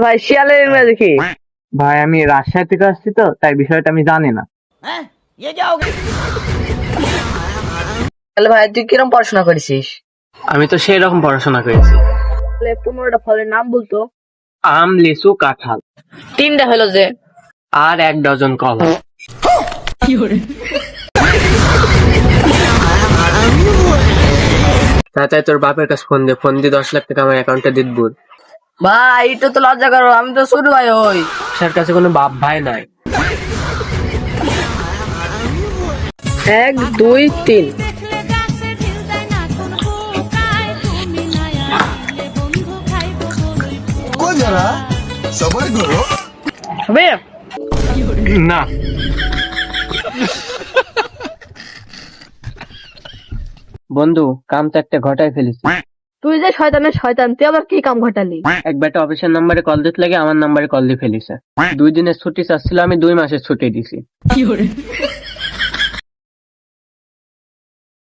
ভাই শিয়ালের ইংরেজি কি? ভাই আমি রাজশাহী থেকে আসছি তো, তাই বিষয়টা আমি জানি না। তাহলে ভাই তুই কিরম পড়াশোনা করেছিস? আমি তো সেই রকম পড়াশোনা করেছি। তাহলে 15টা ফলের নাম বলতো। আম, লিচু, কাঁঠাল, 3টা হলো যে। আর 1 ডজন কলা। তাই তোর বাপের কাছে ফোন দিয়ে 10 লাখ টাকা আমার অ্যাকাউন্টে দিত বুঝ। ভাই এটা তো লজ্জা করো, আমি তো ছোট ভাই হই। তার কাছে কোনো বাপ ভাই নাই। 1 2 3। जरा सबर करो। হবে? না। বন্ধু, কাম তো একটা ঘটায় ফেলেছি। তুই যে শয়তানের শয়তান, তুই আবার কি কাম ঘটালি? এক বেটা অফিসের নাম্বারে কল দিতে লাগে আমার নাম্বারে কল দিয়ে ফেলিছে। 2 দিনের ছুটি চাচ্ছিল, আমি 2 মাসের ছুটি দিছি।